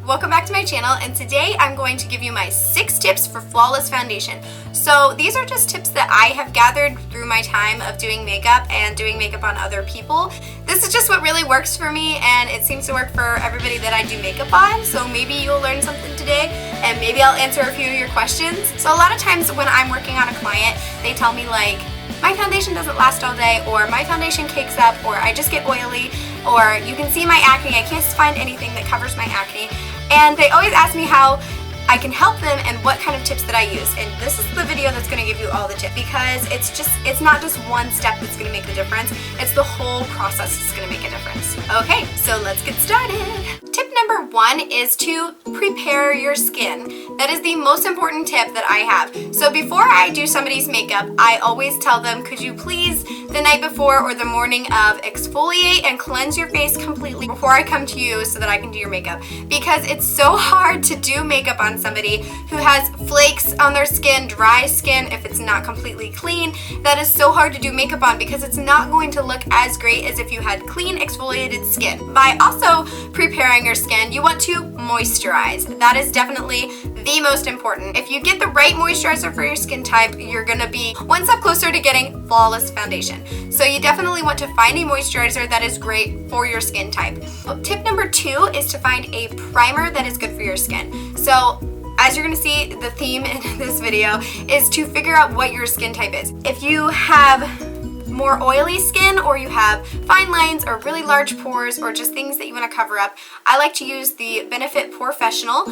welcome back to my channel, and today I'm going to give you my 6 tips for flawless foundation. So these are just tips that I have gathered through my time of doing makeup and doing makeup on other people. This is just what really works for me, and it seems to work for everybody that I do makeup on, so maybe you'll learn something today, and maybe I'll answer a few of your questions. So a lot of times when I'm working on a client, they tell me like, my foundation doesn't last all day, or my foundation cakes up, or I just get oily, or you can see my acne, I can't find anything that covers my acne. And they always ask me how I can help them and what kind of tips that I use. And this is the video that's going to give you all the tips, because it's not just one step that's going to make the difference, it's the whole process that's going to make a difference. Okay, so let's get started. Tip number 1 is to prepare your skin. That is the most important tip that I have. So before I do somebody's makeup, I always tell them, could you please, the night before or the morning of, exfoliate and cleanse your face completely before I come to you so that I can do your makeup. Because it's so hard to do makeup on somebody who has flakes on their skin, dry skin, if it's not completely clean. That is so hard to do makeup on because it's not going to look as great as if you had clean exfoliated skin. By also preparing your skin, you want to moisturize. That is definitely the most important. If you get the right moisturizer for your skin type, you're gonna be one step closer to getting flawless foundation. So you definitely want to find a moisturizer that is great for your skin type. Tip number 2 is to find a primer that is good for your skin. So as you're gonna see, the theme in this video is to figure out what your skin type is. If you have more oily skin, or you have fine lines or really large pores, or just things that you want to cover up, I like to use the Benefit Professional.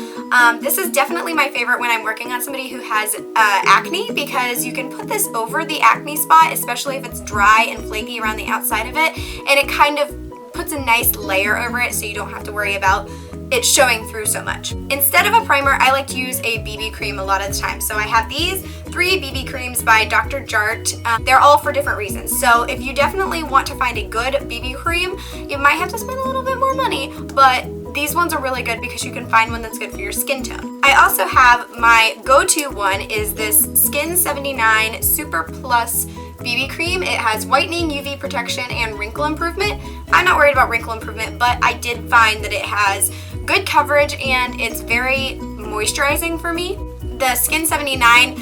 This is definitely my favorite when I'm working on somebody who has acne, because you can put this over the acne spot, especially if it's dry and flaky around the outside of it, and it kind of puts a nice layer over it so you don't have to worry about it's showing through so much. Instead of a primer, I like to use a BB cream a lot of the time. So I have these 3 BB creams by Dr. Jart. They're all for different reasons. So if you definitely want to find a good BB cream, you might have to spend a little bit more money, but these ones are really good because you can find one that's good for your skin tone. I also have my go-to one is this Skin 79 Super Plus BB cream. It has whitening, UV protection, and wrinkle improvement. I'm not worried about wrinkle improvement, but I did find that it has good coverage and it's very moisturizing for me. The Skin 79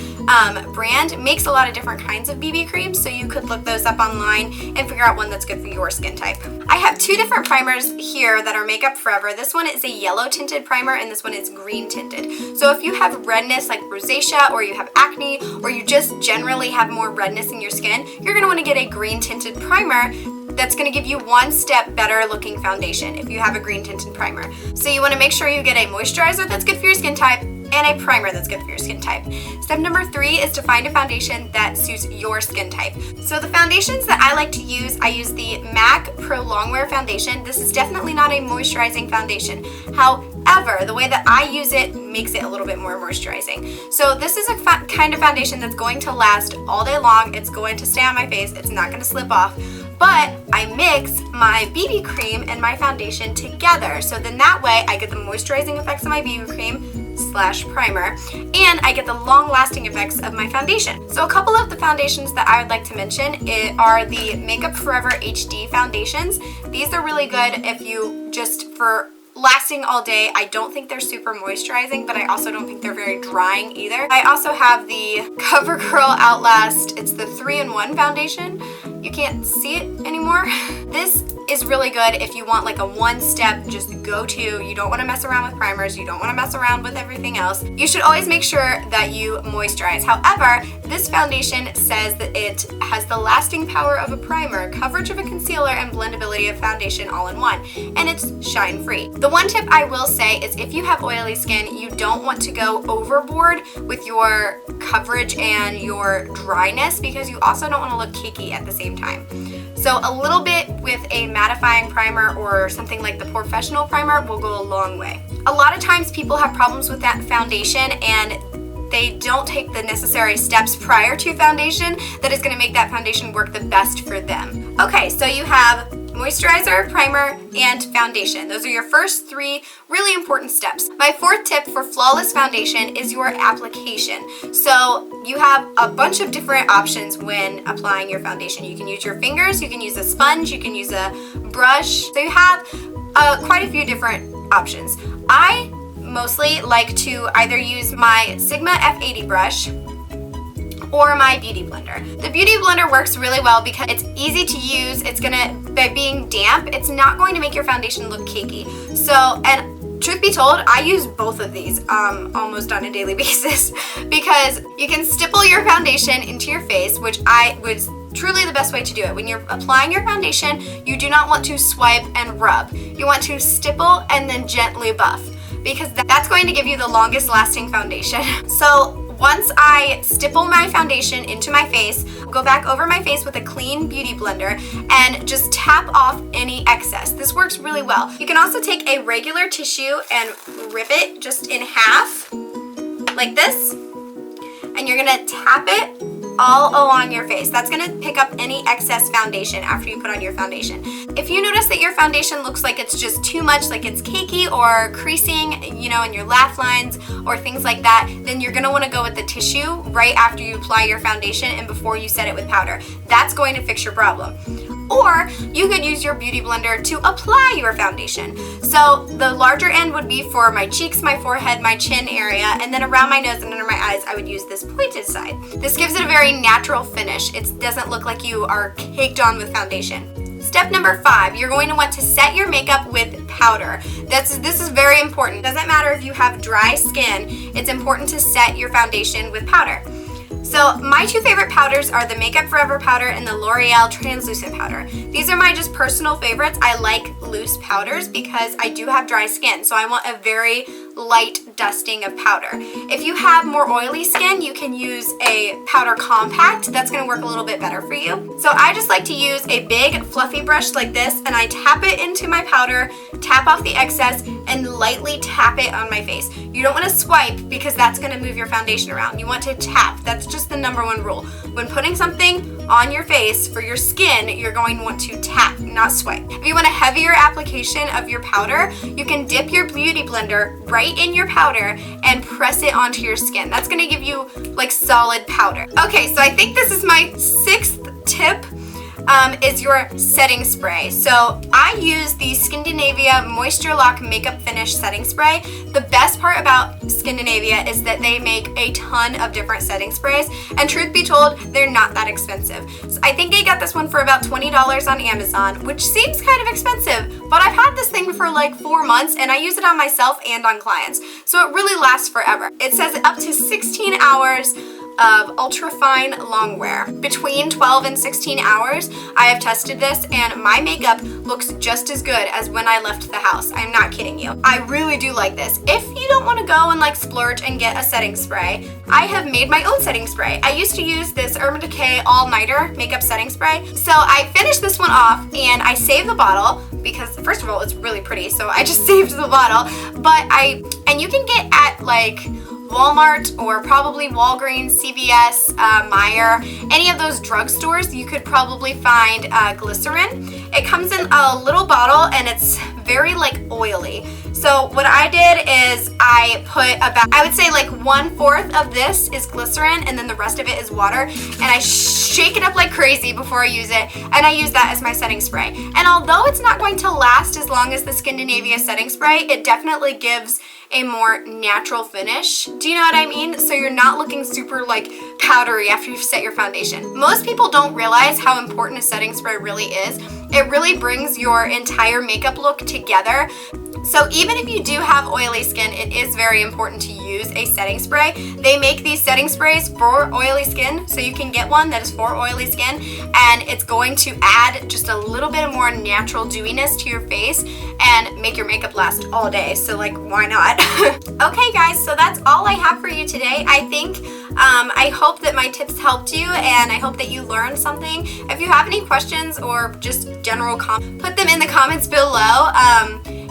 brand makes a lot of different kinds of BB creams, so you could look those up online and figure out one that's good for your skin type. I have 2 different primers here that are Makeup Forever. This one is a yellow tinted primer and this one is green tinted. So if you have redness like rosacea, or you have acne, or you just generally have more redness in your skin, you're going to want to get a green tinted primer that's going to give you one step better looking foundation if you have a green tinted primer. So you want to make sure you get a moisturizer that's good for your skin type and a primer that's good for your skin type. Step number 3 is to find a foundation that suits your skin type. So the foundations that I like to use, I use the MAC Pro Longwear foundation. This is definitely not a moisturizing foundation. However, the way that I use it makes it a little bit more moisturizing. So this is a kind of foundation that's going to last all day long. It's going to stay on my face. It's not going to slip off. But I mix my BB cream and my foundation together, so then that way I get the moisturizing effects of my BB cream / primer, and I get the long-lasting effects of my foundation. So a couple of the foundations that I would like to mention are the Makeup Forever HD foundations. These are really good if you just for lasting all day. I don't think they're super moisturizing, but I also don't think they're very drying either. I also have the CoverGirl Outlast, it's the 3-in-1 foundation. You can't see it anymore. This is really good if you want like a one-step just go-to. You don't want to mess around with primers, you don't want to mess around with everything else. You should always make sure that you moisturize. However, this foundation says that it has the lasting power of a primer, coverage of a concealer, and blendability of foundation all in one, and it's shine-free. The one tip I will say is if you have oily skin, you don't want to go overboard with your coverage and your dryness, because you also don't want to look cakey at the same time. So a little bit with a mattifying primer or something like the Professional primer will go a long way. A lot of times people have problems with that foundation and they don't take the necessary steps prior to foundation that is going to make that foundation work the best for them. Okay, so you have moisturizer, primer, and foundation. Those are your first 3 really important steps. My 4th tip for flawless foundation is your application. So you have a bunch of different options when applying your foundation. You can use your fingers, you can use a sponge, you can use a brush. So you have quite a few different options. I mostly like to either use my Sigma F80 brush or my Beauty Blender. The Beauty Blender works really well because it's easy to use. It's gonna, by being damp, it's not going to make your foundation look cakey. So, and truth be told, I use both of these almost on a daily basis because you can stipple your foundation into your face, which was truly the best way to do it. When you're applying your foundation, you do not want to swipe and rub. You want to stipple and then gently buff because that's going to give you the longest lasting foundation. So once I stipple my foundation into my face, go back over my face with a clean Beauty Blender and just tap off any excess. This works really well. You can also take a regular tissue and rip it just in half, like this, and you're gonna tap it all along your face. That's gonna pick up any excess foundation after you put on your foundation. If you notice that your foundation looks like it's just too much, like it's cakey or creasing, you know, in your laugh lines or things like that, then you're gonna wanna go with the tissue right after you apply your foundation and before you set it with powder. That's going to fix your problem. Or you could use your Beauty Blender to apply your foundation. So the larger end would be for my cheeks, my forehead, my chin area, and then around my nose and under my eyes, I would use this pointed side. This gives it a very natural finish. It doesn't look like you are caked on with foundation. Step number 5, you're going to want to set your makeup with powder. This is very important. It doesn't matter if you have dry skin, it's important to set your foundation with powder. So my two favorite powders are the Makeup Forever powder and the L'Oreal translucent powder. These are my just personal favorites. I like loose powders because I do have dry skin, so I want a very light dusting of powder. If you have more oily skin, you can use a powder compact. That's gonna work a little bit better for you. So I just like to use a big fluffy brush like this, and I tap it into my powder, tap off the excess, and lightly tap it on my face. You don't wanna swipe because that's gonna move your foundation around. You want to tap. That's just the #1 rule. When putting something on your face for your skin, you're going to want to tap, not swipe. If you want a heavier application of your powder, you can dip your Beauty Blender right in your powder and press it onto your skin. That's gonna give you like solid powder. Okay, so I think this is my 6th tip. Is your setting spray. So I use the Scandinavia Moisture Lock Makeup Finish Setting Spray. The best part about Scandinavia is that they make a ton of different setting sprays, and truth be told, they're not that expensive. So I think I got this one for about $20 on Amazon, which seems kind of expensive, but I've had this thing for like 4 months and I use it on myself and on clients. So it really lasts forever. It says up to 16 hours of ultra-fine long wear. Between 12 and 16 hours, I have tested this and my makeup looks just as good as when I left the house. I'm not kidding you. I really do like this. If you don't want to go and like splurge and get a setting spray, I have made my own setting spray. I used to use this Urban Decay All-Nighter makeup setting spray. So I finished this one off and I saved the bottle because first of all, it's really pretty, so I just saved the bottle. And you can get at like Walmart or probably Walgreens, CVS, Meijer, any of those drugstores, you could probably find glycerin. It comes in a little bottle and it's very like oily. So what I did is I put about, I would say like 1/4 of this is glycerin and then the rest of it is water, and I shake it up like crazy before I use it, and I use that as my setting spray. And although it's not going to last as long as the Scandinavia setting spray, it definitely gives a more natural finish. Do you know what I mean? So you're not looking super like powdery after you've set your foundation. Most people don't realize how important a setting spray really is. It really brings your entire makeup look together. So even if you do have oily skin, it is very important to use a setting spray. They make these setting sprays for oily skin, so you can get one that is for oily skin, and it's going to add just a little bit more natural dewiness to your face and make your makeup last all day. So like, why not? Okay guys, so that's all I have for you today. I hope that my tips helped you, and I hope that you learned something. If you have any questions or just general comments, put them in the comments below.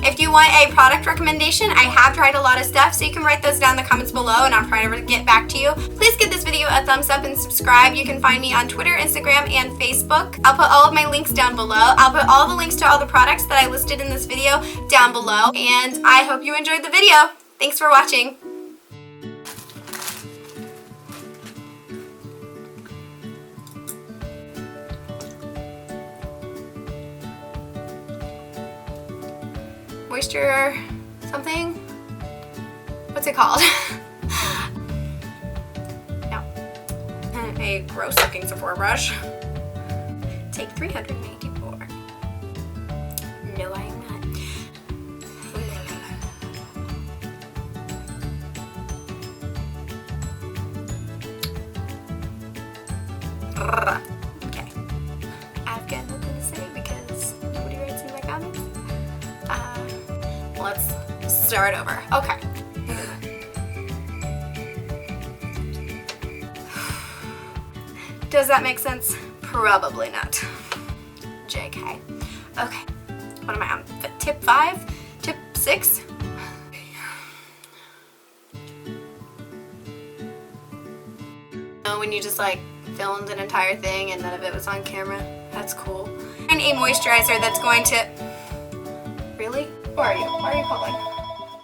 If you want a product recommendation, I have tried a lot of stuff, so you can write those down in the comments below and I'll try to get back to you. Please give this video a thumbs up and subscribe. You can find me on Twitter, Instagram, and Facebook. I'll put all of my links down below. I'll put all the links to all the products that I listed in this video down below, and I hope you enjoyed the video. Thanks for watching. Moisture something. what's it called? No. A gross looking Sephora brush. Take 394. No, I am not. Okay. I've got nothing to say because nobody writes in my comments. Let's start over. Okay. Does that make sense? Probably not. JK. Okay. What am I on? Tip 5? Tip 6? When you just like filmed an entire thing and none of it was on camera. That's cool. And a moisturizer that's going to... Really? Where are you? Why are you calling?